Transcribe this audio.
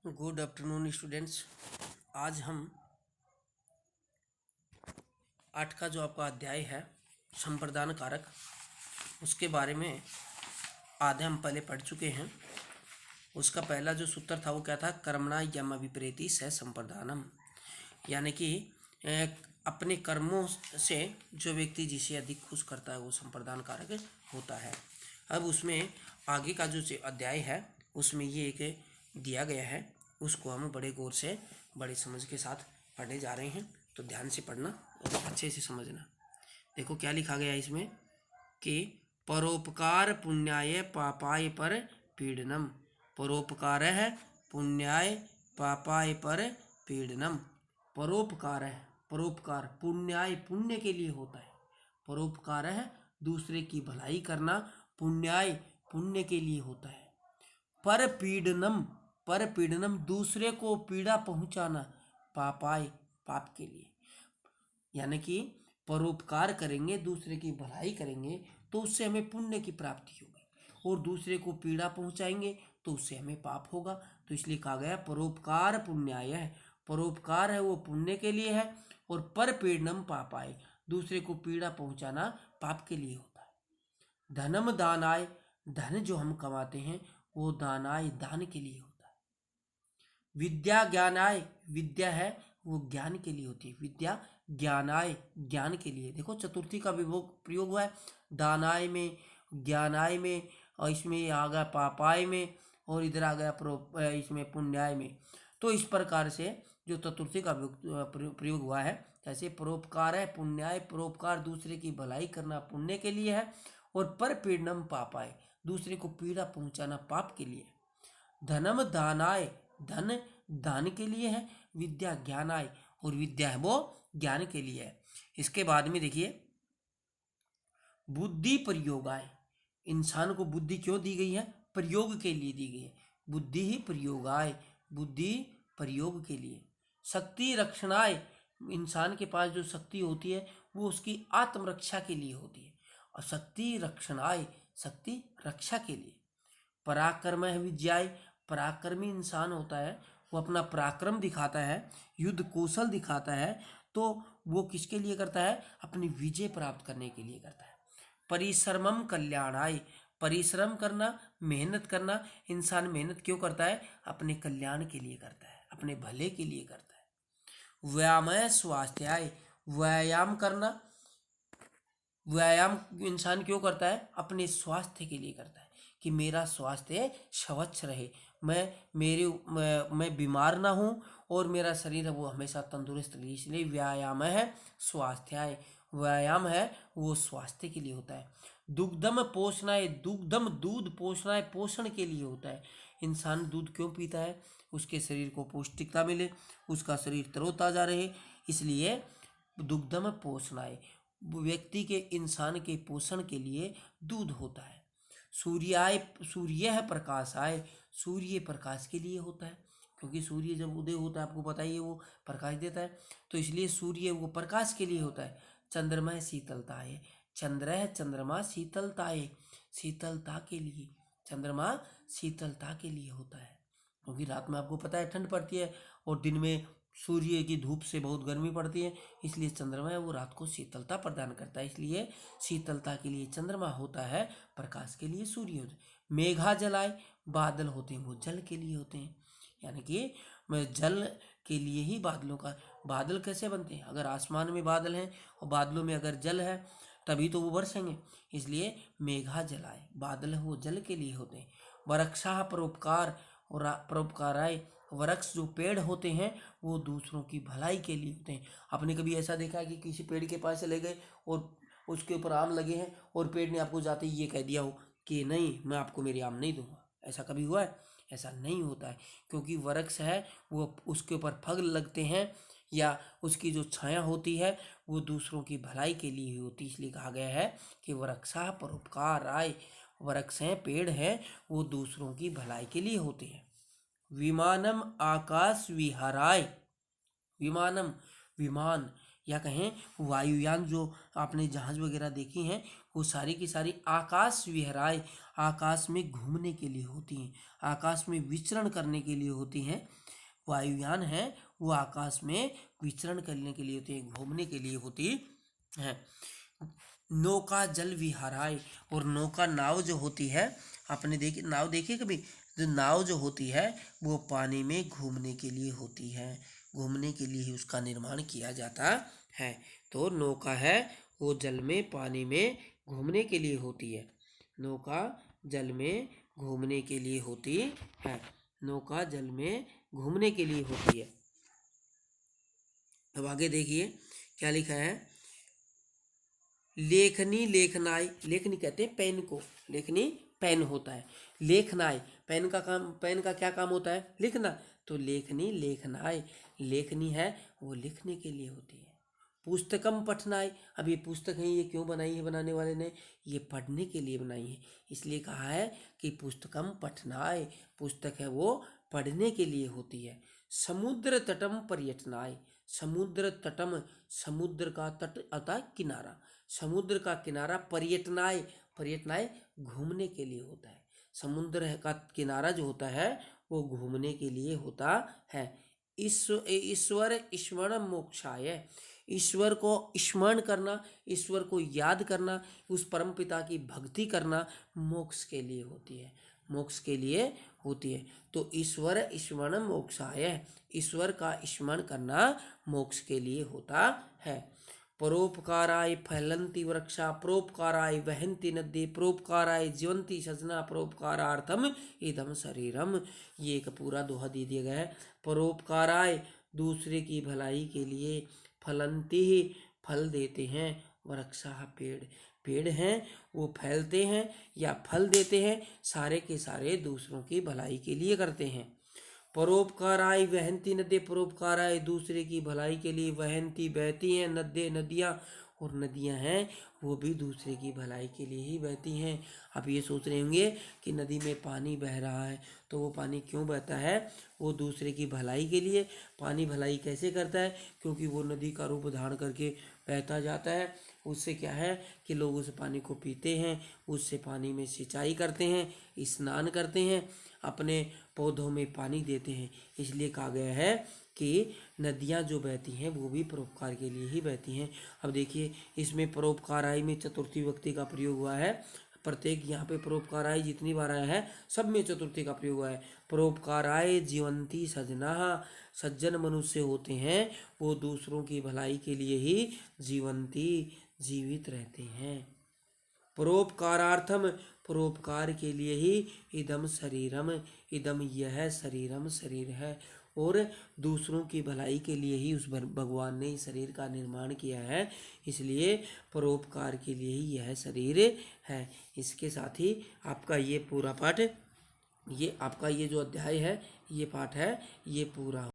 Good afternoon students. आज हम 8 का जो आपका अध्याय है संप्रदान कारक, उसके बारे में आधे हम पहले पढ़ चुके हैं। उसका पहला जो सूत्र था वो क्या था? कर्मणा यम विपरीति स संप्रदानम, यानी कि अपने कर्मों से जो व्यक्ति जिसे अधिक खुश करता है वो संप्रदान कारक होता है। अब उसमें आगे का जो अध्याय है उसमें ये एक दिया गया है, उसको हम बड़े गौर से बड़े समझ के साथ पढ़ने जा रहे हैं, तो ध्यान से पढ़ना और अच्छे से समझना। देखो क्या लिखा गया है इसमें कि परोपकार पुण्याय पापाय पर पीड़नम। परोपकार है पुण्याय पापाय पर पीड़नम। परोपकार है, परोपकार पुण्याय पुण्य के लिए होता है। परोपकार है दूसरे की भलाई करना, पुण्याय पुण्य के लिए होता है। पर पीड़नम, पर पीड़नम दूसरे को पीड़ा पहुंचाना, पापाय पाप के लिए। यानी कि परोपकार करेंगे, दूसरे की भलाई करेंगे तो उससे हमें पुण्य की प्राप्ति होगी, और दूसरे को पीड़ा पहुंचाएंगे तो उससे हमें पाप होगा। तो इसलिए कहा गया परोपकार पुण्याय है। परोपकार है वो पुण्य के लिए है, और पर पीड़नम पापाय दूसरे को पीड़ा पहुंचाना पाप के लिए होता है। धनम दानाय, धन जो हम कमाते हैं वो दानाय दान के लिए होता है। विद्या ज्ञानाय, विद्या है वो ज्ञान के लिए होती है। विद्या ज्ञानाय ज्ञान के लिए। देखो चतुर्थी का प्रयोग हुआ है दानाय में, ज्ञानाय में, और इसमें आ गया पापाय में, और इधर आ गया इसमें पुण्याय में। तो इस प्रकार से जो चतुर्थी का प्रयोग हुआ है, जैसे परोपकार है पुण्याय, परोपकार दूसरे की भलाई करना पुण्य के लिए है, और पर पीड़नम पापाय दूसरे को पीड़ा पहुंचाना पाप के लिए। धनम दानाय, धन दान के लिए है। विद्या ज्ञानाय, और विद्या है वो ज्ञान के लिए है। इसके बाद में देखिए बुद्धि प्रयोगाय। इंसान को बुद्धि क्यों दी गई है? प्रयोग के लिए दी गई है। बुद्धि ही प्रयोगाय, बुद्धि प्रयोग के लिए। शक्ति रक्षणाय, इंसान के पास जो शक्ति होती है वो उसकी आत्मरक्षा के लिए होती है, और शक्ति रक्षणाय शक्ति रक्षा के लिए। पराक्रम है विजयाय, पराक्रमी इंसान होता है वो अपना पराक्रम दिखाता है, युद्ध कौशल दिखाता है, तो वो किसके लिए करता है? अपनी विजय प्राप्त करने के लिए करता है। परिश्रमम कल्याणाय, परिश्रम करना, मेहनत करना। इंसान मेहनत क्यों करता है? अपने कल्याण के लिए करता है, अपने भले के लिए करता है। व्यायामय स्वास्थ्याय, व्यायाम करना, व्यायाम इंसान क्यों करता है? अपने स्वास्थ्य के लिए करता है, कि मेरा स्वास्थ्य स्वच्छ रहे, मैं बीमार ना हूँ, और मेरा शरीर है वो हमेशा तंदुरुस्त रहे। इसलिए व्यायाम है स्वास्थ्याय, व्यायाम है वो स्वास्थ्य के लिए होता है। दुग्धम पोषणाय, दुग्धम दूध पोषणाय पोषण के लिए होता है। इंसान दूध क्यों पीता है? उसके शरीर को पौष्टिकता मिले, उसका शरीर तरोताजा रहे, इसलिए दुग्धम पोषणाय व्यक्ति के, इंसान के पोषण के लिए दूध होता है। सूर्याय, सूर्य है प्रकाशाय, सूर्य प्रकाश के लिए होता है, क्योंकि सूर्य जब उदय होता है आपको पता ही है वो प्रकाश देता है, तो इसलिए सूर्य वो प्रकाश के लिए होता है। चंद्रमा शीतलताए, चंद्र है चंद्रमा शीतलताए, शीतलता के लिए, चंद्रमा शीतलता के लिए होता है, क्योंकि रात में आपको पता है ठंड पड़ती है, और दिन में सूर्य की धूप से बहुत गर्मी पड़ती है, इसलिए चंद्रमा है वो रात को शीतलता प्रदान करता है। इसलिए शीतलता के लिए चंद्रमा होता है, प्रकाश के लिए सूर्य होता है। मेघा जलाए, बादल होते हैं वो जल के लिए होते हैं, यानी कि जल के लिए ही बादलों का, बादल कैसे बनते हैं? अगर आसमान में बादल हैं और बादलों में अगर जल है तभी तो वो बरसेंगे, इसलिए मेघा जलाए, बादल है वो जल के लिए होते हैं। वृक्षा परोपकार, और परोपकाराय, वृक्ष जो पेड़ होते हैं वो दूसरों की भलाई के लिए होते हैं। आपने कभी ऐसा देखा है कि किसी पेड़ के पास चले गए और उसके ऊपर आम लगे हैं, और पेड़ ने आपको जाते ही ये कह दिया हो कि नहीं मैं आपको मेरे आम नहीं दूंगा? ऐसा कभी हुआ है? ऐसा नहीं होता है, क्योंकि वृक्ष है वो उसके ऊपर फल लगते हैं, या उसकी जो छाया होती है वो दूसरों की भलाई के लिए होती है। इसलिए कहा गया है कि वृक्षा परोपकाराय, वृक्ष हैं पेड़ हैं वो दूसरों की भलाई के लिए होते हैं। विमानम आकाश विहाराय, विमानम विमान, या कहें वायुयान, जो आपने जहाज वगैरह देखी हैं वो सारी की सारी आकाश विहराए, आकाश में घूमने के लिए होती हैं, आकाश में विचरण करने के लिए होती हैं। वायुयान है वो आकाश में विचरण करने के लिए होती है, घूमने के लिए होती है। नौका जल विहाराय, और नौका नाव जो होती है, आपने देखी नाव देखी कभी? जो नाव जो होती है वो पानी में घूमने के लिए होती है, घूमने के लिए ही उसका निर्माण किया जाता है। तो नौका है वो जल में पानी में घूमने के लिए होती है, नौका जल में घूमने के लिए होती है, नौका जल में घूमने के लिए होती है। अब आगे देखिए क्या लिखा है। लेखनी लेखनाय, लेखनी कहते हैं पेन को, लेखनी पेन होता है। लेखनाय पेन का काम, पेन का क्या काम होता है? लिखना। तो लेखनी लेखनाय, लेखनी है वो लिखने के लिए होती है। पुस्तकम पठनाय, अब ये पुस्तक है, ये क्यों बनाई है बनाने वाले ने? ये पढ़ने के लिए बनाई है, इसलिए कहा है कि पुस्तकम पठनाय, पुस्तक है वो पढ़ने के लिए होती है। समुद्र तटम पर्यटनाय, समुद्र तटम, समुद्र का तट अतः किनारा, समुद्र का किनारा, पर्यटनाय, पर्यटनाय घूमने के लिए होता है। समुद्र का किनारा जो होता है वो घूमने के लिए होता है। ईश्वर स्मरण मोक्षाय, ईश्वर को स्मरण करना, ईश्वर को याद करना, उस परम पिता की भक्ति करना मोक्ष के लिए होती है, मोक्ष के लिए होती है। तो ईश्वर स्मरण मोक्षाय, ईश्वर का स्मरण करना मोक्ष के लिए होता है। परोपकाराय फलंति वृक्षा, परोपकाराय वहन्ति नदी, परोपकाराय जीवंती सजना, परोपकारार्थम इदम शरीरम, ये एक पूरा दोहा दे दिया गया है। परोपकाराय दूसरे की भलाई के लिए, फलंति फल देते हैं, वृक्षा पेड़, पेड़ हैं वो फैलते हैं या फल देते हैं, सारे के सारे दूसरों की भलाई के लिए करते हैं। परोपकाराय वहन्ति नदी, परोपकाराय दूसरे की भलाई के लिए, वहन्ति बहती हैं, नद्य नदियाँ, और नदियाँ हैं वो भी दूसरे की भलाई के लिए ही बहती हैं। आप ये सोच रहे होंगे कि नदी में पानी बह रहा है तो वो पानी क्यों बहता है? वो दूसरे की भलाई के लिए। पानी भलाई कैसे करता है? क्योंकि वो नदी का रूप धारण करके बहता जाता है, उससे क्या है कि लोग उस पानी को पीते हैं, उससे पानी में सिंचाई करते हैं, स्नान करते हैं, अपने पौधों में पानी देते हैं। इसलिए कहा गया है कि नदियाँ जो बहती हैं वो भी परोपकार के लिए ही बहती हैं। अब देखिए इसमें परोपकाराय में चतुर्थी विभक्ति का प्रयोग हुआ है, प्रत्येक यहाँ पे परोपकाराय जितनी बार आया है सब में चतुर्थी का प्रयोग हुआ है। परोपकाराय जीवंती सजना, सज्जन मनुष्य होते हैं वो दूसरों की भलाई के लिए ही जीवंती जीवित रहते हैं। परोपकारार्थम परोपकार के लिए ही, इदम शरीरम, इदम यह शरीरम शरीर है, और दूसरों की भलाई के लिए ही उस भगवान ने इस शरीर का निर्माण किया है, इसलिए परोपकार के लिए ही यह शरीर है। इसके साथ ही आपका ये पूरा पाठ, ये आपका ये जो अध्याय है, ये पाठ है, ये पूरा